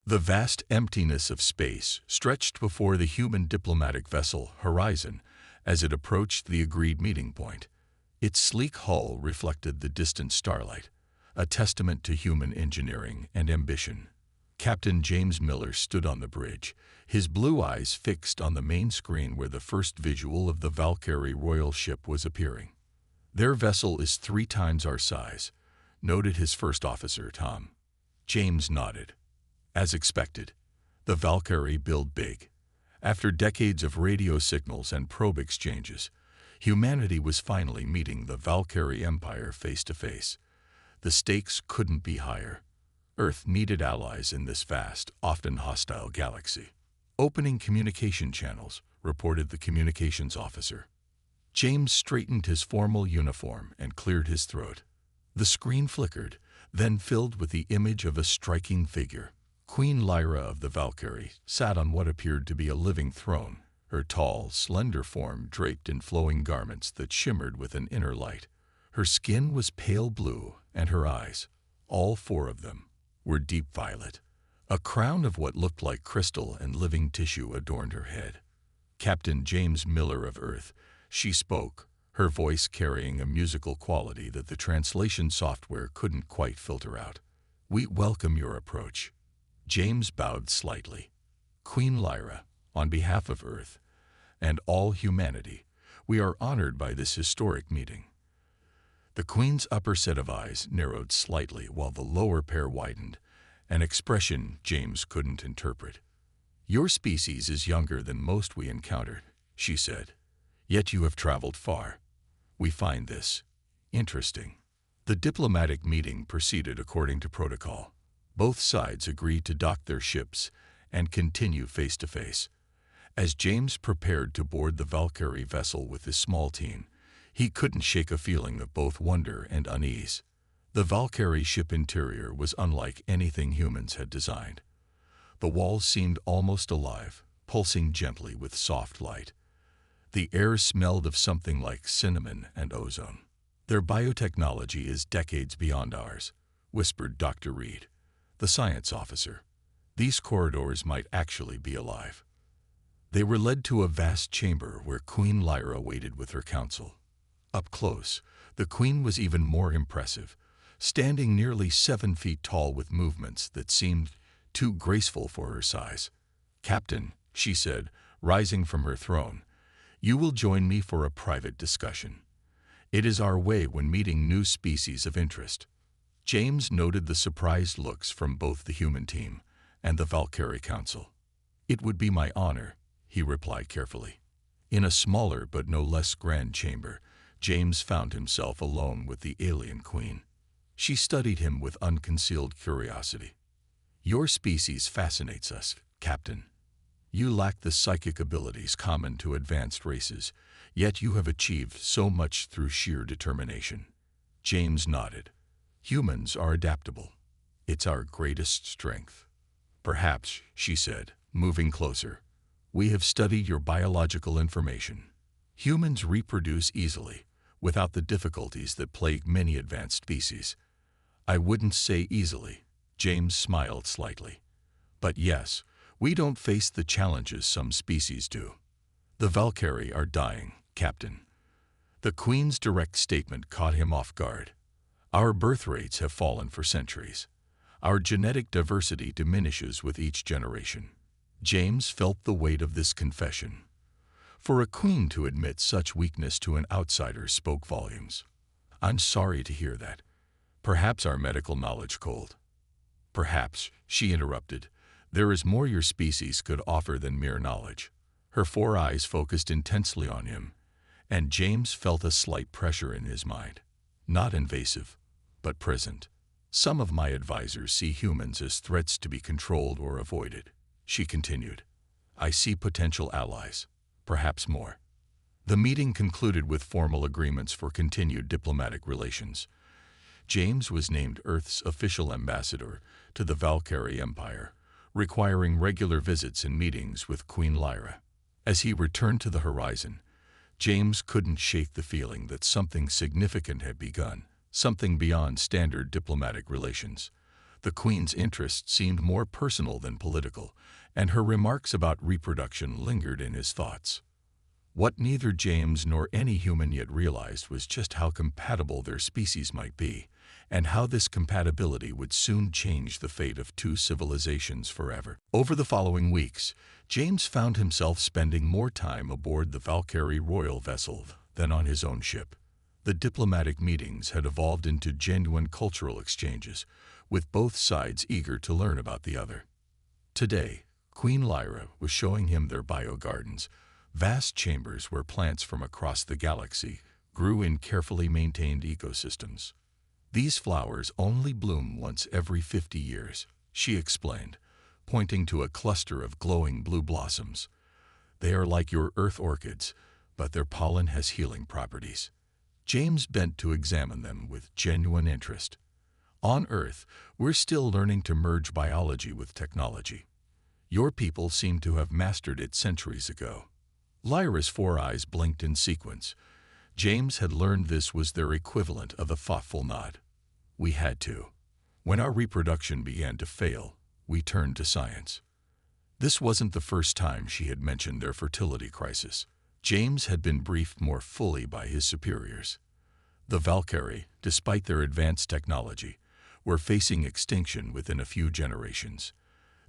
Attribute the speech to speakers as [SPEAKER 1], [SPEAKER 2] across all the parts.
[SPEAKER 1] The vast emptiness of space stretched before the human diplomatic vessel Horizon as it approached the agreed meeting point. Its sleek hull reflected the distant starlight, a testament to human engineering and ambition. Captain James Miller stood on the bridge, his blue eyes fixed on the main screen where the first visual of the Valkyrie royal ship was appearing. "Their vessel is 3 times our size," noted his first officer, Tom. James nodded. As expected, the Valkyrie built big. After decades of radio signals and probe exchanges, humanity was finally meeting the Valkyrie Empire face to face. The stakes couldn't be higher. Earth needed allies in this vast, often hostile galaxy. "Opening communication channels," reported the communications officer. James straightened his formal uniform and cleared his throat. The screen flickered, then filled with the image of a striking figure. Queen Lyra of the Valkyrie sat on what appeared to be a living throne, her tall, slender form draped in flowing garments that shimmered with an inner light. Her skin was pale blue, and her eyes, all 4 of them, were deep violet. A crown of what looked like crystal and living tissue adorned her head. "Captain James Miller of Earth," she spoke, her voice carrying a musical quality that the translation software couldn't quite filter out. "We welcome your approach." James bowed slightly. "Queen Lyra, on behalf of Earth and all humanity, we are honored by this historic meeting." The Queen's upper set of eyes narrowed slightly while the lower pair widened, an expression James couldn't interpret. "Your species is younger than most we encountered," she said. "Yet you have traveled far. We find this interesting." The diplomatic meeting proceeded according to protocol. Both sides agreed to dock their ships and continue face to face. As James prepared to board the Valkyrie vessel with his small team, he couldn't shake a feeling of both wonder and unease. The Valkyrie ship interior was unlike anything humans had designed. The walls seemed almost alive, pulsing gently with soft light. The air smelled of something like cinnamon and ozone. "Their biotechnology is decades beyond ours," whispered Dr. Reed, the science officer. "These corridors might actually be alive." They were led to a vast chamber where Queen Lyra waited with her council. Up close, the Queen was even more impressive, standing nearly 7 feet tall with movements that seemed too graceful for her size. "Captain," she said, rising from her throne, "you will join me for a private discussion. It is our way when meeting new species of interest." James noted the surprised looks from both the human team and the Valkyrie Council. "It would be my honor," he replied carefully. In a smaller but no less grand chamber, James found himself alone with the alien queen. She studied him with unconcealed curiosity. "Your species fascinates us, Captain. You lack the psychic abilities common to advanced races, yet you have achieved so much through sheer determination." James nodded. "Humans are adaptable. It's our greatest strength." "Perhaps," she said, moving closer, "we have studied your biological information. Humans reproduce easily, without the difficulties that plague many advanced species." "I wouldn't say easily," James smiled slightly. "But yes, we don't face the challenges some species do." "The Valkyrie are dying, Captain." The Queen's direct statement caught him off guard. "Our birth rates have fallen for centuries. Our genetic diversity diminishes with each generation." James felt the weight of this confession. For a queen to admit such weakness to an outsider spoke volumes. "I'm sorry to hear that. Perhaps our medical knowledge cold." "Perhaps," she interrupted, "there is more your species could offer than mere knowledge." Her 4 eyes focused intensely on him, and James felt a slight pressure in his mind. Not invasive, but present. "Some of my advisors see humans as threats to be controlled or avoided," she continued. "I see potential allies, perhaps more." The meeting concluded with formal agreements for continued diplomatic relations. James was named Earth's official ambassador to the Valkyrie Empire, requiring regular visits and meetings with Queen Lyra. As he returned to the horizon, James couldn't shake the feeling that something significant had begun, something beyond standard diplomatic relations. The Queen's interest seemed more personal than political, and her remarks about reproduction lingered in his thoughts. What neither James nor any human yet realized was just how compatible their species might be, and how this compatibility would soon change the fate of two civilizations forever. Over the following weeks, James found himself spending more time aboard the Valkyrie royal vessel than on his own ship. The diplomatic meetings had evolved into genuine cultural exchanges, with both sides eager to learn about the other. Today, Queen Lyra was showing him their biogardens, vast chambers where plants from across the galaxy grew in carefully maintained ecosystems. These flowers only bloom once every 50 years, she explained, pointing to a cluster of glowing blue blossoms. They are like your earth orchids, but their pollen has healing properties. James bent to examine them with genuine interest. On Earth, we're still learning to merge biology with technology. Your people seem to have mastered it centuries ago. Lyra's four eyes blinked in sequence. James had learned this was their equivalent of a thoughtful nod. We had to. When our reproduction began to fail, we turned to science. This wasn't the first time she had mentioned their fertility crisis. James had been briefed more fully by his superiors. The Valkyrie, despite their advanced technology, were facing extinction within a few generations.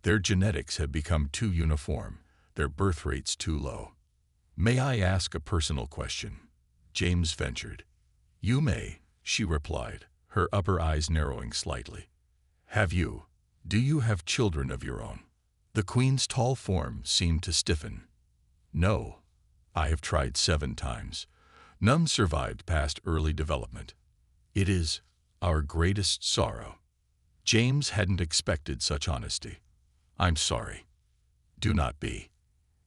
[SPEAKER 1] Their genetics had become too uniform, their birth rates too low. "May I ask a personal question?" James ventured. "You may," she replied, her upper eyes narrowing slightly. Do you have children of your own?" The Queen's tall form seemed to stiffen. "No. I have tried 7 times. None survived past early development. It is our greatest sorrow." James hadn't expected such honesty. "I'm sorry." "Do not be.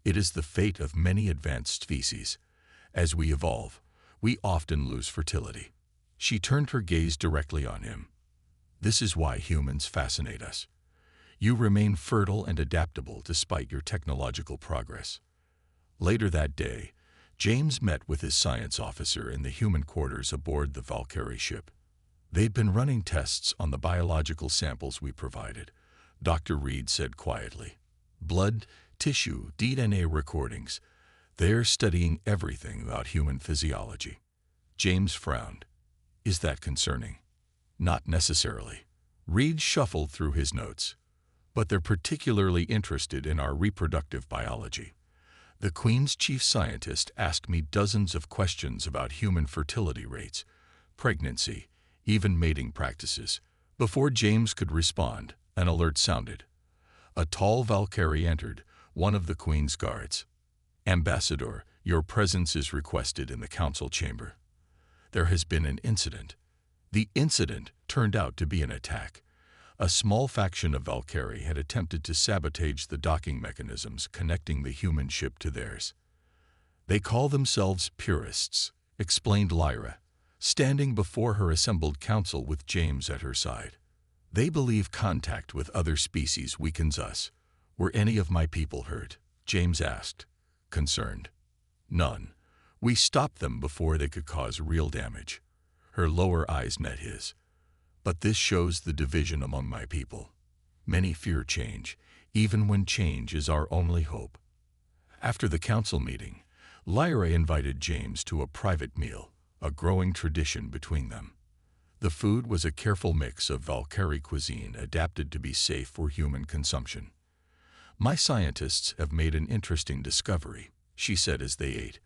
[SPEAKER 1] It is the fate of many advanced species. As we evolve, we often lose fertility." She turned her gaze directly on him. "This is why humans fascinate us. You remain fertile and adaptable despite your technological progress." Later that day, James met with his science officer in the human quarters aboard the Valkyrie ship. "They'd been running tests on the biological samples we provided," Dr. Reed said quietly. "Blood, tissue, DNA recordings. They're studying everything about human physiology." James frowned. "Is that concerning?" "Not necessarily." Reed shuffled through his notes. "But they're particularly interested in our reproductive biology. The Queen's chief scientist asked me dozens of questions about human fertility rates, pregnancy, even mating practices." Before James could respond, an alert sounded. A tall Valkyrie entered, one of the Queen's guards. "Ambassador, your presence is requested in the council chamber. There has been an incident." The incident turned out to be an attack. A small faction of Valkyrie had attempted to sabotage the docking mechanisms connecting the human ship to theirs. "They call themselves purists," explained Lyra, standing before her assembled council with James at her side. "They believe contact with other species weakens us." "Were any of my people hurt?" James asked, concerned. "None. We stopped them before they could cause real damage." Her lower eyes met his. "But this shows the division among my people. Many fear change, even when change is our only hope." After the council meeting, Lyra invited James to a private meal, a growing tradition between them. The food was a careful mix of Valkyrie cuisine adapted to be safe for human consumption. "My scientists have made an interesting discovery," she said as they ate.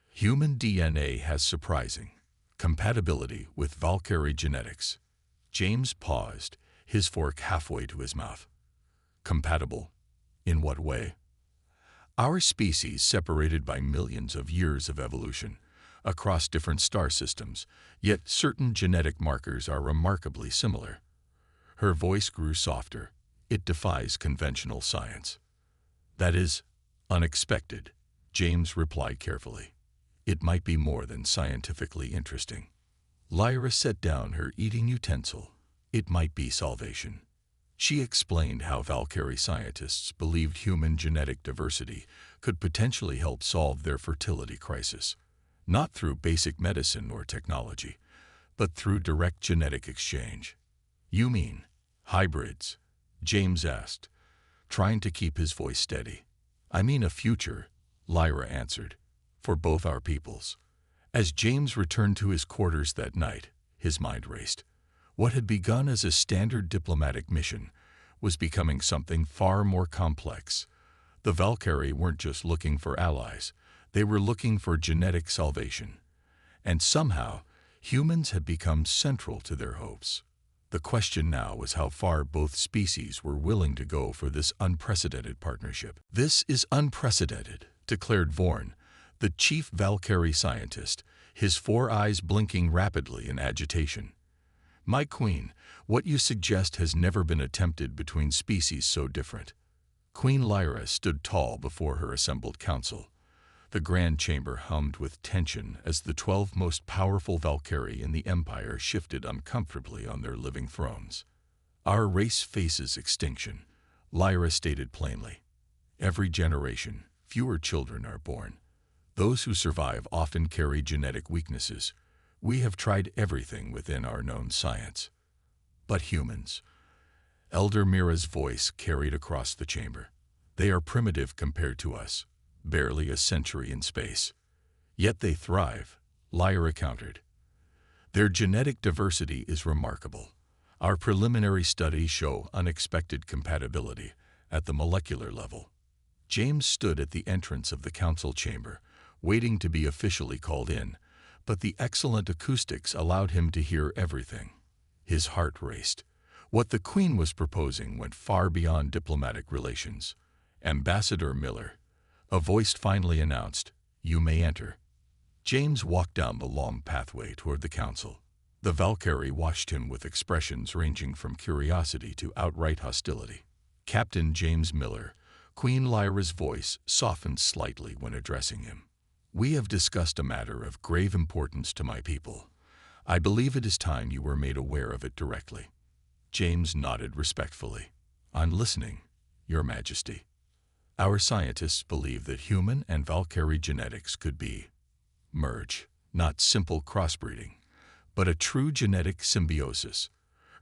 [SPEAKER 1] "Human DNA has surprising compatibility with Valkyrie genetics." James paused, his fork halfway to his mouth. "Compatible? In what way?" "Our species separated by millions of years of evolution, across different star systems, yet certain genetic markers are remarkably similar." Her voice grew softer. "It defies conventional science." "That is unexpected," James replied carefully. "It might be more than scientifically interesting." Lyra set down her eating utensil. "It might be salvation." She explained how Valkyrie scientists believed human genetic diversity could potentially help solve their fertility crisis, not through basic medicine or technology, but through direct genetic exchange. "You mean Hybrids? James asked, trying to keep his voice steady. I mean a future, Lyra answered, for both our peoples. As James returned to his quarters that night, his mind raced. What had begun as a standard diplomatic mission was becoming something far more complex. The Valkyrie weren't just looking for allies, they were looking for genetic salvation. And somehow, humans had become central to their hopes. The question now was how far both species were willing to go for this unprecedented partnership. This is unprecedented, declared Vorn, the chief Valkyrie scientist, his 4 eyes blinking rapidly in agitation. My queen, what you suggest has never been attempted between species so different. Queen Lyra stood tall before her assembled council. The grand chamber hummed with tension as the 12 most powerful Valkyrie in the Empire shifted uncomfortably on their living thrones. Our race faces extinction, Lyra stated plainly. Every generation, fewer children are born. Those who survive often carry genetic weaknesses. We have tried everything within our known science. But humans. Elder Mira's voice carried across the chamber. They are primitive compared to us. Barely a century in space. Yet they thrive, Lyra countered. Their genetic diversity is remarkable. Our preliminary studies show unexpected compatibility at the molecular level. James stood at the entrance of the council chamber, waiting to be officially called in, but the excellent acoustics allowed him to hear everything. His heart raced. What the Queen was proposing went far beyond diplomatic relations. Ambassador Miller, a voice finally announced, "You may enter." James walked down the long pathway toward the council. The Valkyrie watched him with expressions ranging from curiosity to outright hostility. Captain James Miller, Queen Lyra's voice softened slightly when addressing him. We have discussed a matter of grave importance to my people. I believe it is time you were made aware of it directly. James nodded respectfully. I'm listening, Your Majesty. Our scientists believe that human and Valkyrie genetics could be merge, not simple crossbreeding, but a true genetic symbiosis.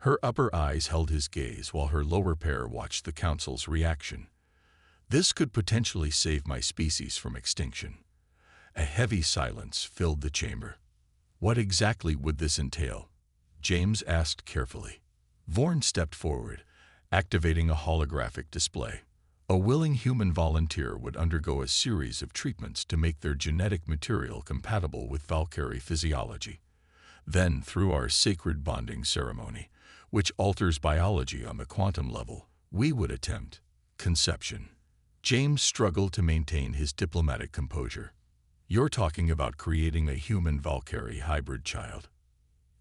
[SPEAKER 1] Her upper eyes held his gaze while her lower pair watched the council's reaction. This could potentially save my species from extinction. A heavy silence filled the chamber. What exactly would this entail? James asked carefully. Vorn stepped forward, activating a holographic display. A willing human volunteer would undergo a series of treatments to make their genetic material compatible with Valkyrie physiology. Then, through our sacred bonding ceremony, which alters biology on the quantum level, we would attempt conception. James struggled to maintain his diplomatic composure. You're talking about creating a human Valkyrie hybrid child.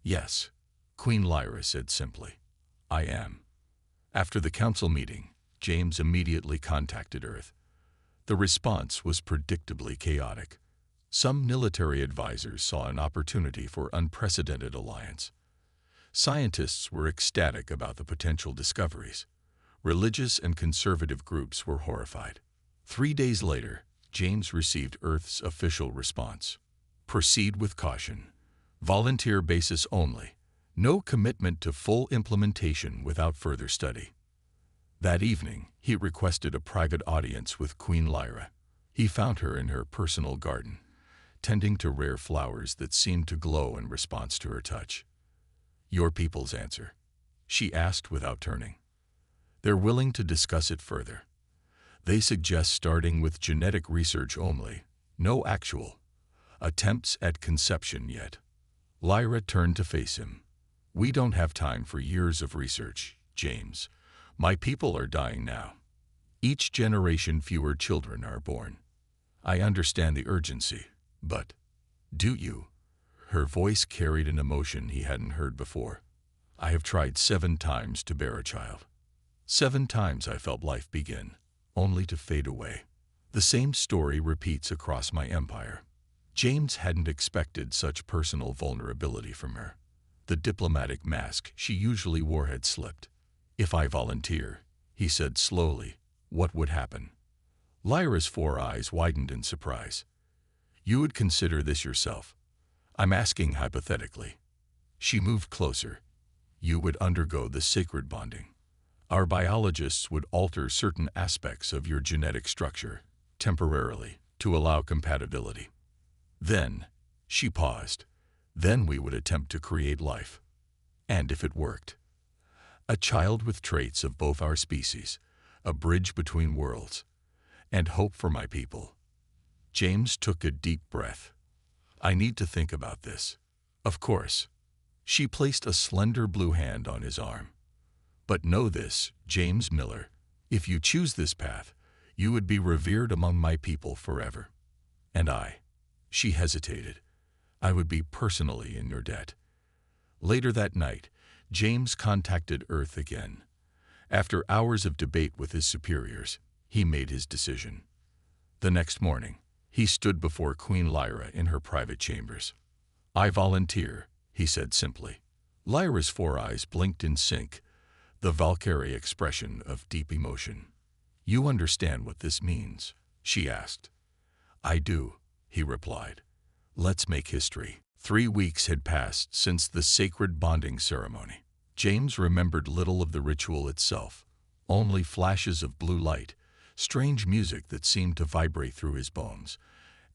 [SPEAKER 1] Yes, Queen Lyra said simply. I am. After the council meeting, James immediately contacted Earth. The response was predictably chaotic. Some military advisors saw an opportunity for unprecedented alliance. Scientists were ecstatic about the potential discoveries. Religious and conservative groups were horrified. 3 days later, James received Earth's official response. Proceed with caution. Volunteer basis only. No commitment to full implementation without further study. That evening, he requested a private audience with Queen Lyra. He found her in her personal garden, tending to rare flowers that seemed to glow in response to her touch. Your people's answer? She asked without turning. They're willing to discuss it further. They suggest starting with genetic research only, no actual attempts at conception yet. Lyra turned to face him. We don't have time for years of research, James. My people are dying now. Each generation fewer children are born. I understand the urgency, but do you? Her voice carried an emotion he hadn't heard before. I have tried 7 times to bear a child. 7 times I felt life begin, only to fade away. The same story repeats across my empire. James hadn't expected such personal vulnerability from her. The diplomatic mask she usually wore had slipped. If I volunteer, he said slowly, what would happen? Lyra's 4 eyes widened in surprise. You would consider this yourself. I'm asking hypothetically. She moved closer. You would undergo the sacred bonding. Our biologists would alter certain aspects of your genetic structure, temporarily, to allow compatibility. Then, she paused, then we would attempt to create life. And if it worked, a child with traits of both our species, a bridge between worlds, and hope for my people. James took a deep breath. I need to think about this. Of course. She placed a slender blue hand on his arm. But know this, James Miller, if you choose this path, you would be revered among my people forever. And she hesitated, I would be personally in your debt. Later that night, James contacted Earth again. After hours of debate with his superiors, he made his decision. The next morning, he stood before Queen Lyra in her private chambers. I volunteer, he said simply. Lyra's 4 eyes blinked in sync, the Valkyrie expression of deep emotion. You understand what this means? She asked. I do, he replied. Let's make history. 3 weeks had passed since the sacred bonding ceremony. James remembered little of the ritual itself, only flashes of blue light, strange music that seemed to vibrate through his bones,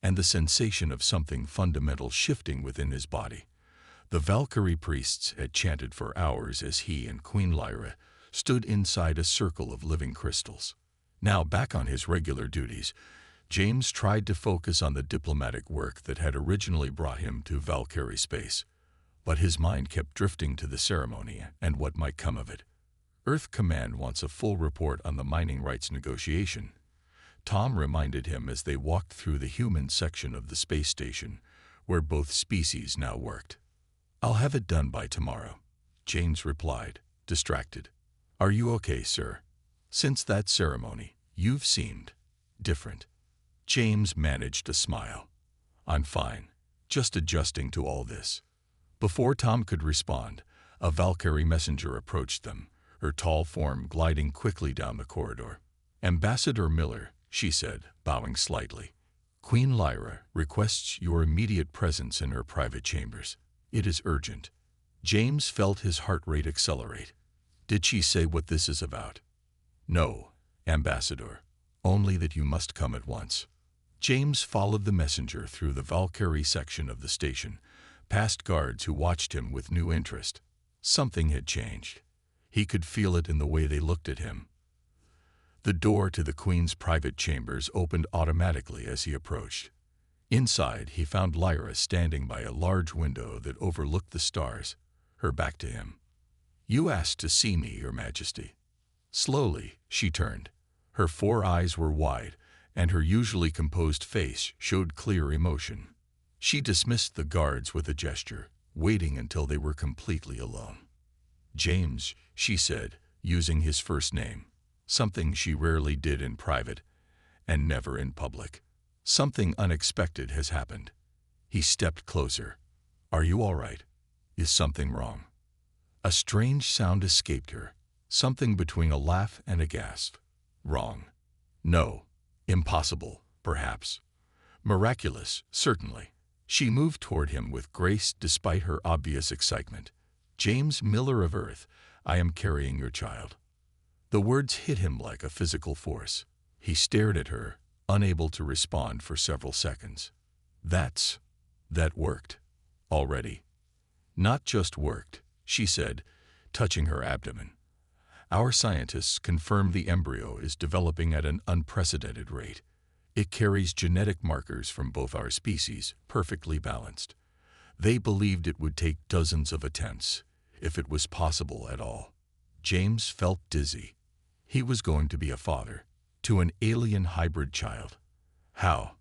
[SPEAKER 1] and the sensation of something fundamental shifting within his body. The Valkyrie priests had chanted for hours as he and Queen Lyra stood inside a circle of living crystals. Now back on his regular duties, James tried to focus on the diplomatic work that had originally brought him to Valkyrie space. But his mind kept drifting to the ceremony and what might come of it. Earth Command wants a full report on the mining rights negotiation. Tom reminded him as they walked through the human section of the space station, where both species now worked. I'll have it done by tomorrow, James replied, distracted. Are you okay, sir? Since that ceremony, you've seemed different. James managed a smile. I'm fine, just adjusting to all this. Before Tom could respond, a Valkyrie messenger approached them, her tall form gliding quickly down the corridor. Ambassador Miller, she said, bowing slightly. Queen Lyra requests your immediate presence in her private chambers. It is urgent. James felt his heart rate accelerate. Did she say what this is about? No, Ambassador. Only that you must come at once. James followed the messenger through the Valkyrie section of the station, past guards who watched him with new interest. Something had changed. He could feel it in the way they looked at him. The door to the Queen's private chambers opened automatically as he approached. Inside, he found Lyra standing by a large window that overlooked the stars, her back to him. You asked to see me, Your Majesty. Slowly, she turned. Her 4 eyes were wide, and her usually composed face showed clear emotion. She dismissed the guards with a gesture, waiting until they were completely alone. James, she said, using his first name, something she rarely did in private and never in public. Something unexpected has happened. He stepped closer. Are you all right? Is something wrong? A strange sound escaped her, something between a laugh and a gasp. Wrong. No. Impossible, perhaps. Miraculous, certainly. She moved toward him with grace despite her obvious excitement. James Miller of Earth, I am carrying your child. The words hit him like a physical force. He stared at her, unable to respond for several seconds. That worked. Already. Not just worked, she said, touching her abdomen. Our scientists confirmed the embryo is developing at an unprecedented rate. It carries genetic markers from both our species, perfectly balanced. They believed it would take dozens of attempts, if it was possible at all. James felt dizzy. He was going to be a father to an alien hybrid child. How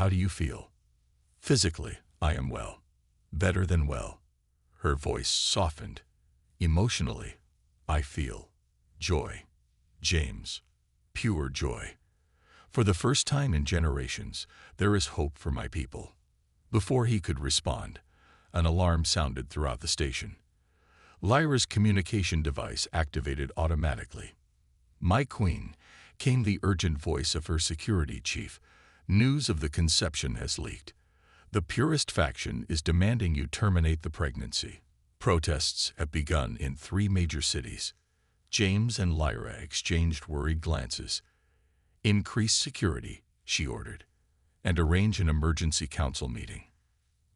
[SPEAKER 1] do you feel? Physically, I am well. Better than well. Her voice softened. Emotionally, I feel joy. James, pure joy. For the first time in generations, there is hope for my people. Before he could respond, an alarm sounded throughout the station. Lyra's communication device activated automatically. My queen, came the urgent voice of her security chief. News of the conception has leaked. The purist faction is demanding you terminate the pregnancy. Protests have begun in 3 major cities. James and Lyra exchanged worried glances. "Increase security," she ordered, "and arrange an emergency council meeting."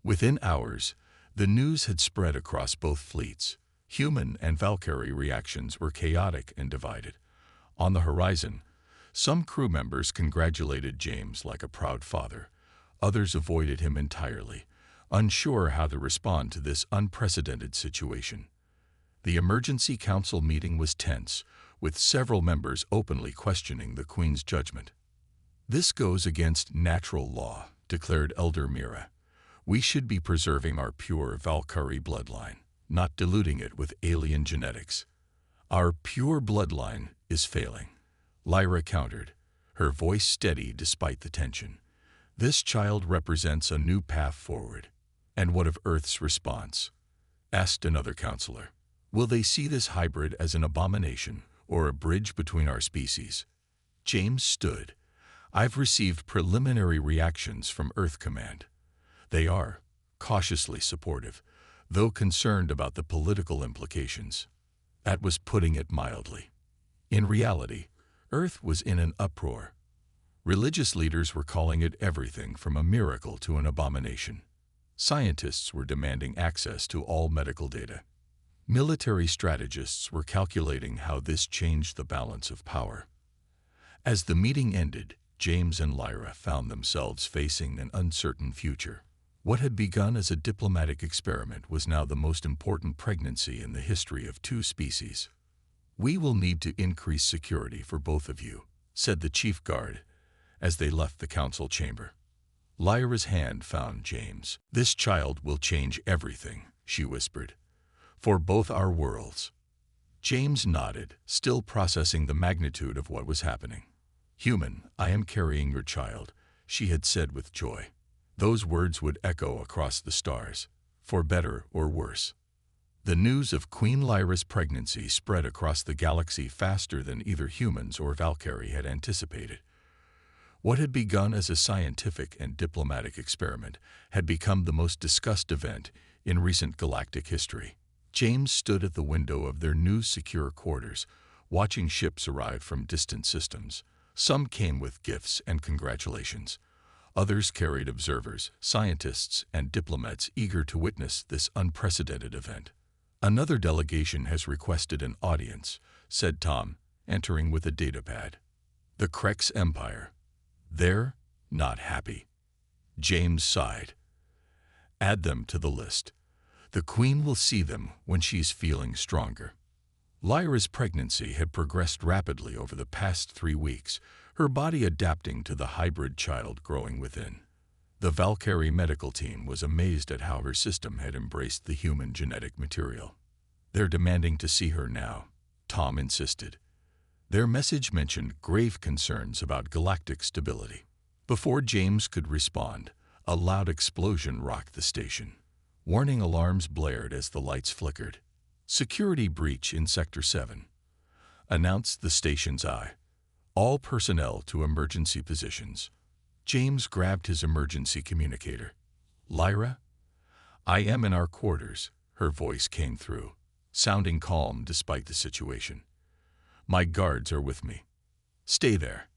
[SPEAKER 1] Within hours, the news had spread across both fleets. Human and Valkyrie reactions were chaotic and divided. On the horizon, some crew members congratulated James like a proud father. Others avoided him entirely, unsure how to respond to this unprecedented situation. The emergency council meeting was tense, with several members openly questioning the Queen's judgment. "This goes against natural law," declared Elder Mira. "We should be preserving our pure Valkyrie bloodline, not diluting it with alien genetics." "Our pure bloodline is failing," Lyra countered, her voice steady despite the tension. "This child represents a new path forward." "And what of Earth's response?" asked another counselor. "Will they see this hybrid as an abomination or a bridge between our species?" James stood. "I've received preliminary reactions from Earth Command. They are cautiously supportive, though concerned about the political implications." That was putting it mildly. In reality, Earth was in an uproar. Religious leaders were calling it everything from a miracle to an abomination. Scientists were demanding access to all medical data. Military strategists were calculating how this changed the balance of power. As the meeting ended, James and Lyra found themselves facing an uncertain future. What had begun as a diplomatic experiment was now the most important pregnancy in the history of two species. "We will need to increase security for both of you," said the chief guard as they left the council chamber. Lyra's hand found James. "This child will change everything," she whispered, "for both our worlds." James nodded, still processing the magnitude of what was happening. "Human, I am carrying your child," she had said with joy. Those words would echo across the stars, for better or worse. The news of Queen Lyra's pregnancy spread across the galaxy faster than either humans or Valkyrie had anticipated. What had begun as a scientific and diplomatic experiment had become the most discussed event in recent galactic history. James stood at the window of their new secure quarters, watching ships arrive from distant systems. Some came with gifts and congratulations. Others carried observers, scientists, and diplomats eager to witness this unprecedented event. "Another delegation has requested an audience," said Tom, entering with a datapad. "The Krex Empire. They're not happy." James sighed. "Add them to the list. The Queen will see them when she's feeling stronger." Lyra's pregnancy had progressed rapidly over the past 3 weeks, her body adapting to the hybrid child growing within. The Valkyrie medical team was amazed at how her system had embraced the human genetic material. "They're demanding to see her now," Tom insisted. Their message mentioned grave concerns about galactic stability. Before James could respond, a loud explosion rocked the station. Warning alarms blared as the lights flickered. "Security breach in Sector 7, announced the station's eye. All personnel to emergency positions." James grabbed his emergency communicator. "Lyra?" "I am in our quarters," her voice came through, sounding calm despite the situation. "My guards are with me. Stay there.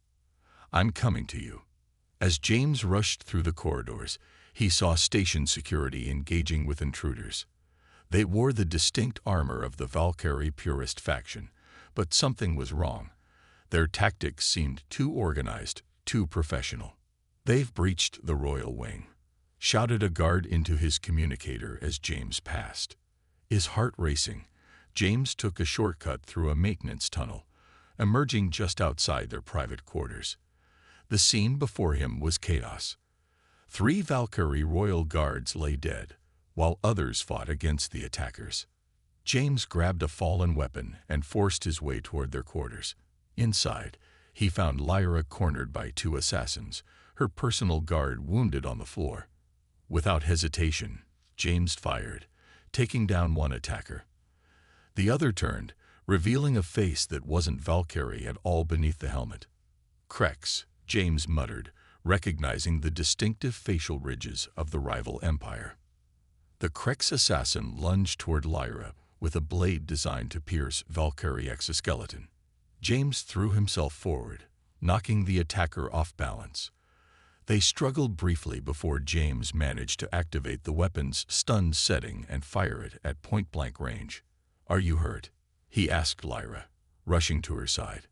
[SPEAKER 1] I'm coming to you." As James rushed through the corridors, he saw station security engaging with intruders. They wore the distinct armor of the Valkyrie purist faction, but something was wrong. Their tactics seemed too organized, too professional. "They've breached the royal wing," shouted a guard into his communicator as James passed. His heart racing, James took a shortcut through a maintenance tunnel, emerging just outside their private quarters. The scene before him was chaos. 3 Valkyrie royal guards lay dead, while others fought against the attackers. James grabbed a fallen weapon and forced his way toward their quarters. Inside, he found Lyra cornered by 2 assassins, her personal guard wounded on the floor. Without hesitation, James fired, taking down one attacker. The other turned, revealing a face that wasn't Valkyrie at all beneath the helmet. "Krex," James muttered, recognizing the distinctive facial ridges of the rival empire. The Krex assassin lunged toward Lyra with a blade designed to pierce Valkyrie exoskeleton. James threw himself forward, knocking the attacker off balance. They struggled briefly before James managed to activate the weapon's stunned setting and fire it at point-blank range. "Are you hurt?" he asked Lyra, rushing to her side.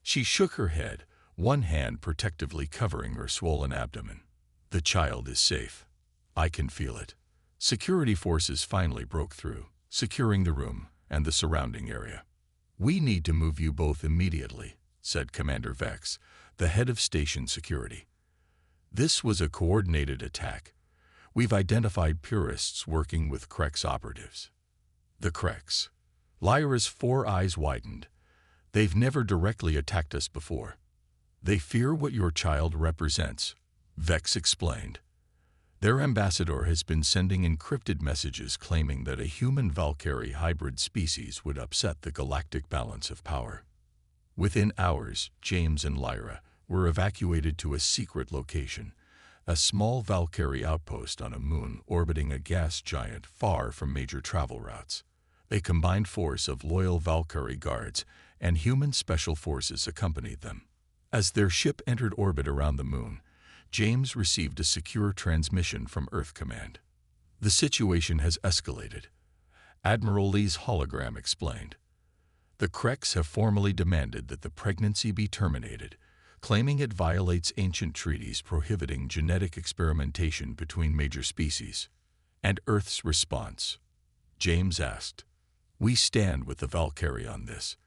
[SPEAKER 1] She shook her head, one hand protectively covering her swollen abdomen. "The child is safe. I can feel it." Security forces finally broke through, securing the room and the surrounding area. "We need to move you both immediately," said Commander Vex, the head of station security. "This was a coordinated attack. We've identified purists working with Krex operatives." "The Krex." Lyra's four eyes widened. "They've never directly attacked us before." "They fear what your child represents," Vex explained. "Their ambassador has been sending encrypted messages claiming that a human-Valkyrie hybrid species would upset the galactic balance of power." Within hours, James and Lyra were evacuated to a secret location, a small Valkyrie outpost on a moon orbiting a gas giant far from major travel routes. A combined force of loyal Valkyrie guards and human special forces accompanied them. As their ship entered orbit around the moon, James received a secure transmission from Earth Command. "The situation has escalated," Admiral Lee's hologram explained. "The Krex have formally demanded that the pregnancy be terminated, claiming it violates ancient treaties prohibiting genetic experimentation between major species." "And Earth's response?" James asked. "We stand with the Valkyrie on this.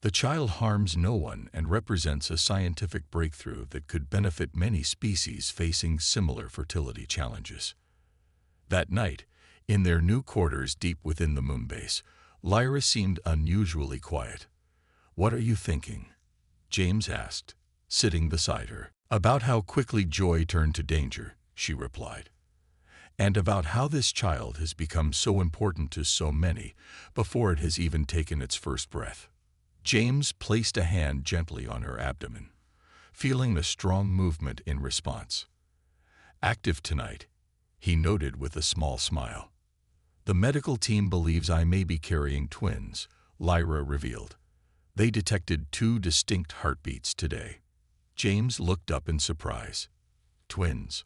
[SPEAKER 1] The child harms no one and represents a scientific breakthrough that could benefit many species facing similar fertility challenges." That night, in their new quarters deep within the moonbase, Lyra seemed unusually quiet. "What are you thinking?" James asked, sitting beside her. "About how quickly joy turned to danger," she replied. "And about how this child has become so important to so many before it has even taken its first breath." James placed a hand gently on her abdomen, feeling a strong movement in response. "Active tonight," he noted with a small smile. "The medical team believes I may be carrying twins," Lyra revealed. "They detected 2 distinct heartbeats today." James looked up in surprise. "Twins?"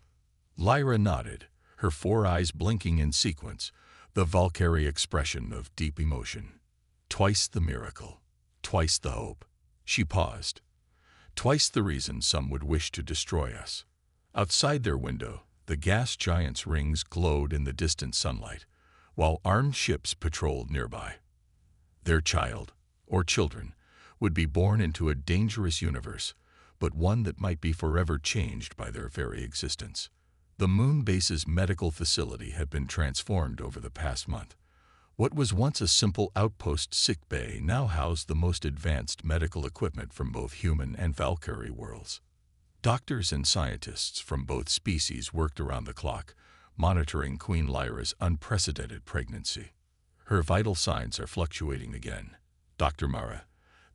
[SPEAKER 1] Lyra nodded, her 4 eyes blinking in sequence, the Valkyrie expression of deep emotion. "Twice the miracle. Twice the hope." She paused. "Twice the reason some would wish to destroy us." Outside their window, the gas giant's rings glowed in the distant sunlight, while armed ships patrolled nearby. Their child, or children, would be born into a dangerous universe, but one that might be forever changed by their very existence. The moon base's medical facility had been transformed over the past month. What was once a simple outpost sick bay now housed the most advanced medical equipment from both human and Valkyrie worlds. Doctors and scientists from both species worked around the clock, monitoring Queen Lyra's unprecedented pregnancy. "Her vital signs are fluctuating again," Dr. Mara,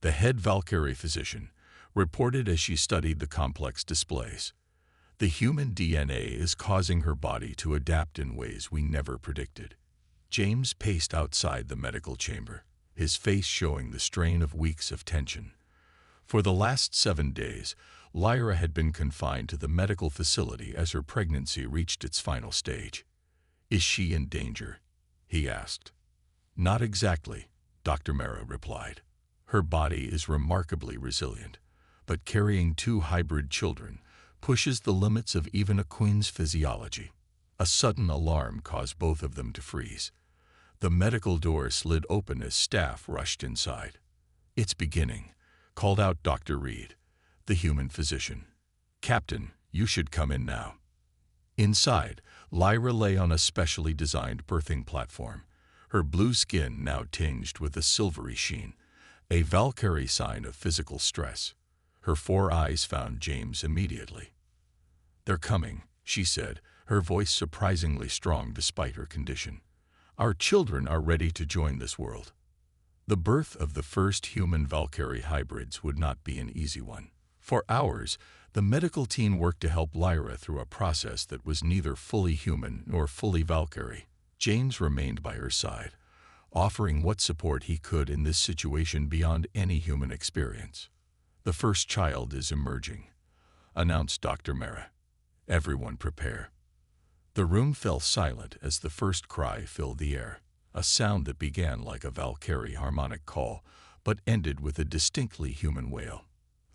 [SPEAKER 1] the head Valkyrie physician, reported as she studied the complex displays. "The human DNA is causing her body to adapt in ways we never predicted." James paced outside the medical chamber, his face showing the strain of weeks of tension. For the last 7 days, Lyra had been confined to the medical facility as her pregnancy reached its final stage. "Is she in danger?" he asked. "Not exactly," Dr. Mara replied. "Her body is remarkably resilient, but carrying 2 hybrid children pushes the limits of even a queen's physiology." A sudden alarm caused both of them to freeze. The medical door slid open as staff rushed inside. "It's beginning," called out Dr. Reed, the human physician. "Captain, you should come in now." Inside, Lyra lay on a specially designed birthing platform, her blue skin now tinged with a silvery sheen, a Valkyrie sign of physical stress. Her 4 eyes found James immediately. "They're coming," she said, her voice surprisingly strong despite her condition. "Our children are ready to join this world." The birth of the first human Valkyrie hybrids would not be an easy one. For hours, the medical team worked to help Lyra through a process that was neither fully human nor fully Valkyrie. James remained by her side, offering what support he could in this situation beyond any human experience. "The first child is emerging," announced Dr. Mara. "Everyone prepare." The room fell silent as the first cry filled the air, a sound that began like a Valkyrie harmonic call, but ended with a distinctly human wail.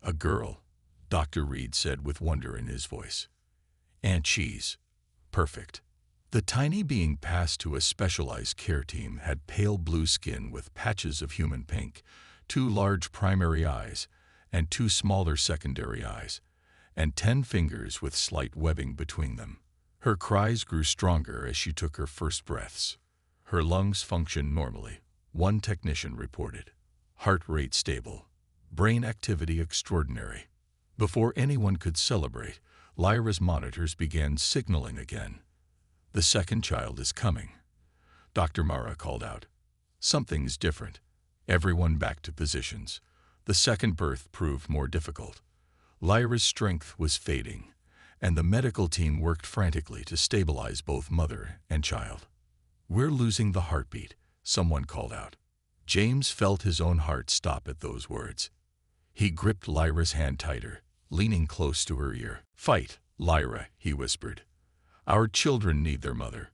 [SPEAKER 1] "A girl," Dr. Reed said with wonder in his voice. "And she's perfect." The tiny being passed to a specialized care team had pale blue skin with patches of human pink, 2 large primary eyes, and 2 smaller secondary eyes, and 10 fingers with slight webbing between them. Her cries grew stronger as she took her first breaths. Her lungs functioned normally, one technician reported. Heart rate stable. Brain activity extraordinary. Before anyone could celebrate, Lyra's monitors began signaling again. "The second child is coming," Dr. Mara called out. "Something's different." Everyone back to positions. The second birth proved more difficult. Lyra's strength was fading, and the medical team worked frantically to stabilize both mother and child. "We're losing the heartbeat," someone called out. James felt his own heart stop at those words. He gripped Lyra's hand tighter, leaning close to her ear. "Fight, Lyra," he whispered. "Our children need their mother.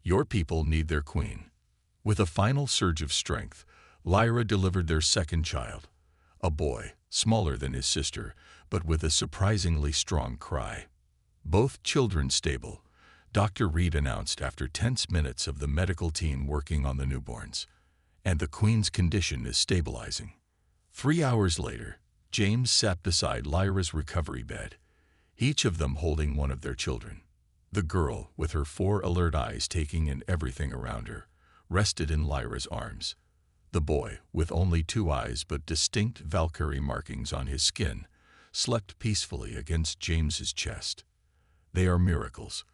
[SPEAKER 1] Your people need their queen." With a final surge of strength, Lyra delivered their second child, a boy, smaller than his sister, but with a surprisingly strong cry. "Both children stable," Dr. Reed announced after tense minutes of the medical team working on the newborns. "And the queen's condition is stabilizing." 3 hours later, James sat beside Lyra's recovery bed, each of them holding one of their children. The girl, with her 4 alert eyes taking in everything around her, rested in Lyra's arms. The boy, with only 2 eyes but distinct Valkyrie markings on his skin, slept peacefully against James's chest. "They are miracles,"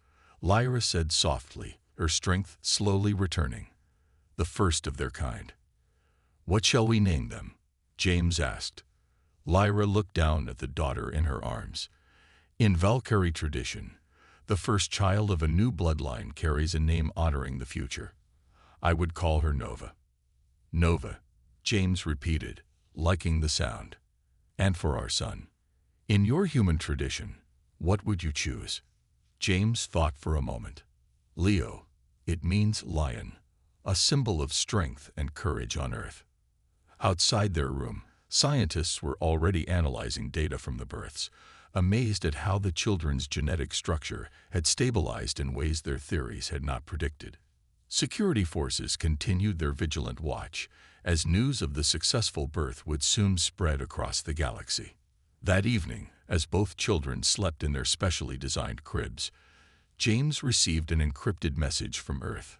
[SPEAKER 1] Lyra said softly, her strength slowly returning. "The first of their kind." "What shall we name them?" James asked. Lyra looked down at the daughter in her arms. In Valkyrie tradition, the first child of a new bloodline carries a name honoring the future. "I would call her Nova." "Nova," James repeated, liking the sound. "And for our son, in your human tradition, what would you choose?" James thought for a moment. "Leo. It means lion, a symbol of strength and courage on Earth." Outside their room, scientists were already analyzing data from the births, amazed at how the children's genetic structure had stabilized in ways their theories had not predicted. Security forces continued their vigilant watch, as news of the successful birth would soon spread across the galaxy. That evening, as both children slept in their specially designed cribs, James received an encrypted message from Earth.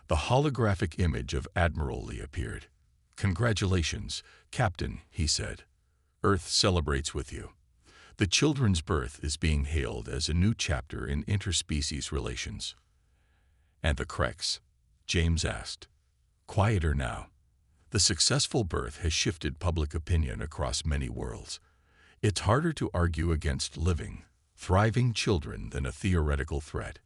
[SPEAKER 1] The holographic image of Admiral Lee appeared. "Congratulations, Captain," he said. "Earth celebrates with you. The children's birth is being hailed as a new chapter in interspecies relations." "And the Creks?" James asked. "Quieter now. The successful birth has shifted public opinion across many worlds. It's harder to argue against living, thriving children than a theoretical threat."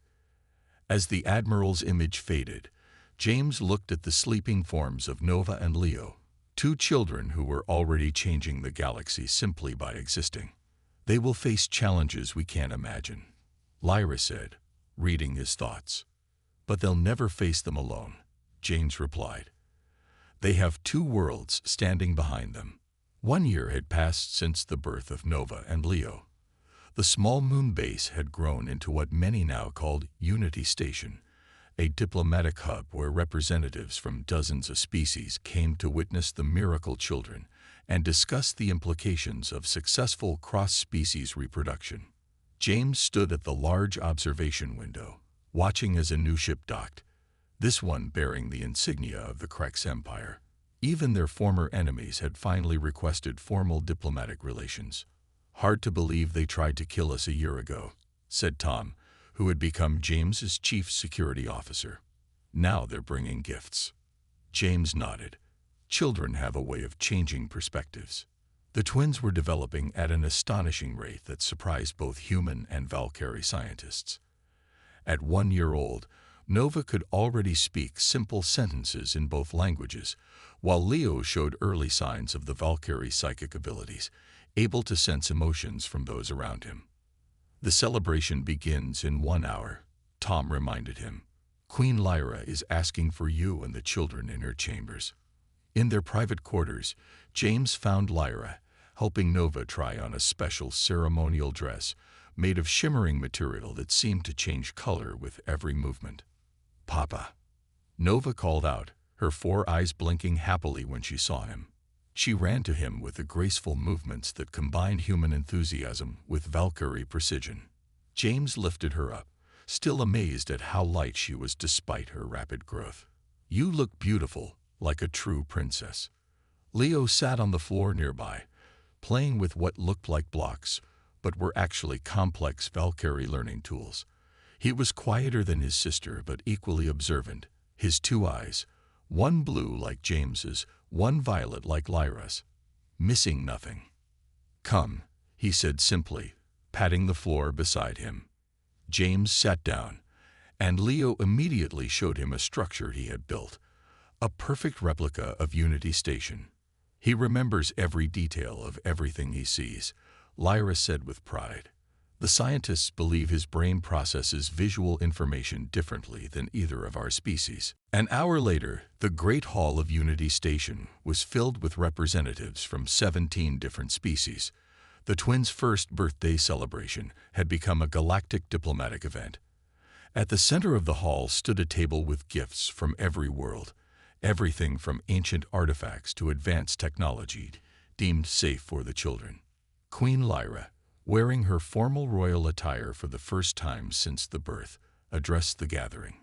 [SPEAKER 1] As the Admiral's image faded, James looked at the sleeping forms of Nova and Leo, 2 children who were already changing the galaxy simply by existing. "They will face challenges we can't imagine," Lyra said, reading his thoughts. "But they'll never face them alone," James replied. "They have 2 worlds standing behind them." 1 year had passed since the birth of Nova and Leo. The small moon base had grown into what many now called Unity Station, a diplomatic hub where representatives from dozens of species came to witness the miracle children and discuss the implications of successful cross-species reproduction. James stood at the large observation window, watching as a new ship docked, this one bearing the insignia of the Creks Empire. Even their former enemies had finally requested formal diplomatic relations. "Hard to believe they tried to kill us a year ago," said Tom, who had become James's chief security officer. "Now they're bringing gifts." James nodded. Children have a way of changing perspectives. The twins were developing at an astonishing rate that surprised both human and Valkyrie scientists. At 1 year old, Nova could already speak simple sentences in both languages, while Leo showed early signs of the Valkyrie's psychic abilities, able to sense emotions from those around him. The celebration begins in 1 hour, Tom reminded him. Queen Lyra is asking for you and the children in her chambers. In their private quarters, James found Lyra, helping Nova try on a special ceremonial dress made of shimmering material that seemed to change color with every movement. Papa! Nova called out, her 4 eyes blinking happily when she saw him. She ran to him with the graceful movements that combined human enthusiasm with Valkyrie precision. James lifted her up, still amazed at how light she was despite her rapid growth. You look beautiful, like a true princess. Leo sat on the floor nearby, playing with what looked like blocks, but were actually complex Valkyrie learning tools. He was quieter than his sister, but equally observant. His 2 eyes, one blue like James's, one violet like Lyra's, missing nothing. Come, he said simply, patting the floor beside him. James sat down, and Leo immediately showed him a structure he had built, a perfect replica of Unity Station. He remembers every detail of everything he sees, Lyra said with pride. The scientists believe his brain processes visual information differently than either of our species. An hour later, the Great Hall of Unity Station was filled with representatives from 17 different species. The twins' first birthday celebration had become a galactic diplomatic event. At the center of the hall stood a table with gifts from every world, everything from ancient artifacts to advanced technology deemed safe for the children. Queen Lyra, wearing her formal royal attire for the first time since the birth, addressed the gathering.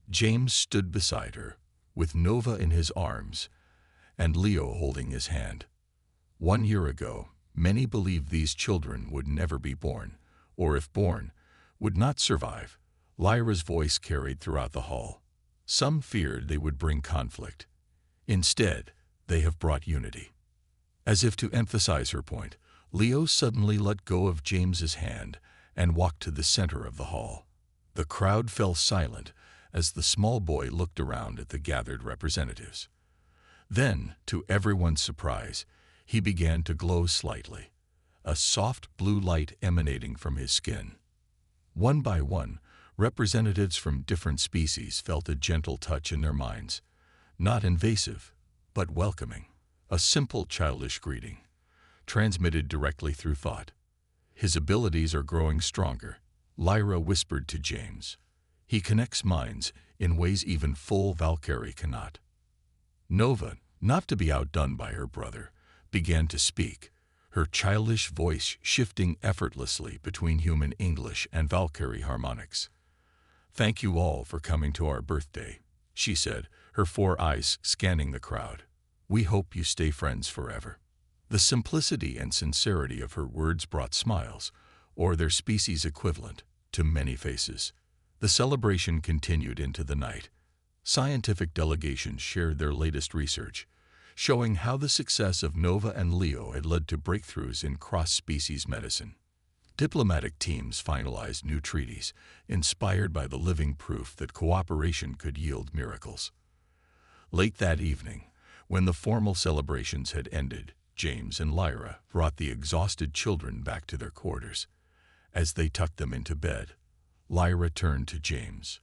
[SPEAKER 1] James stood beside her, with Nova in his arms and Leo holding his hand. 1 year ago, many believed these children would never be born, or if born, would not survive. Lyra's voice carried throughout the hall. Some feared they would bring conflict. Instead, they have brought unity. As if to emphasize her point, Leo suddenly let go of James's hand and walked to the center of the hall. The crowd fell silent as the small boy looked around at the gathered representatives. Then, to everyone's surprise, he began to glow slightly, a soft blue light emanating from his skin. One by one, representatives from different species felt a gentle touch in their minds, not invasive, but welcoming, a simple childish greeting, transmitted directly through thought. His abilities are growing stronger, Lyra whispered to James. He connects minds in ways even full Valkyrie cannot. Nova, not to be outdone by her brother, began to speak, her childish voice shifting effortlessly between human English and Valkyrie harmonics. Thank you all for coming to our birthday, she said, her 4 eyes scanning the crowd. We hope you stay friends forever. The simplicity and sincerity of her words brought smiles, or their species equivalent, to many faces. The celebration continued into the night. Scientific delegations shared their latest research, showing how the success of Nova and Leo had led to breakthroughs in cross-species medicine. Diplomatic teams finalized new treaties, inspired by the living proof that cooperation could yield miracles. Late that evening, when the formal celebrations had ended, James and Lyra brought the exhausted children back to their quarters. As they tucked them into bed, Lyra turned to James.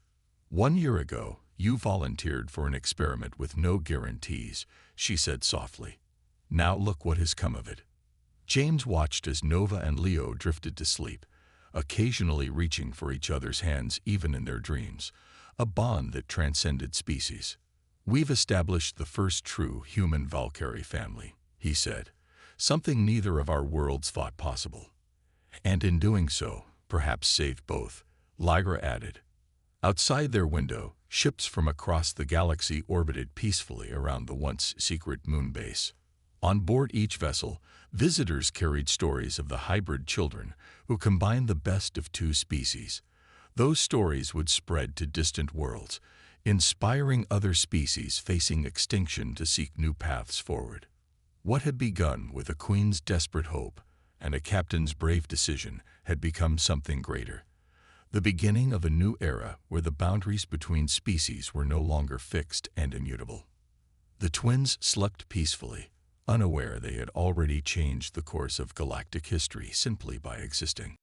[SPEAKER 1] 1 year ago, you volunteered for an experiment with no guarantees, she said softly. Now look what has come of it. James watched as Nova and Leo drifted to sleep, occasionally reaching for each other's hands even in their dreams, a bond that transcended species. We've established the first true human Valkyrie family, he said, something neither of our worlds thought possible. And in doing so, perhaps saved both, Lyra added. Outside their window, ships from across the galaxy orbited peacefully around the once secret moon base. On board each vessel, visitors carried stories of the hybrid children who combined the best of 2 species. Those stories would spread to distant worlds, inspiring other species facing extinction to seek new paths forward. What had begun with a queen's desperate hope and a captain's brave decision had become something greater. the beginning of a new era where the boundaries between species were no longer fixed and immutable. The twins slept peacefully, unaware they had already changed the course of galactic history simply by existing.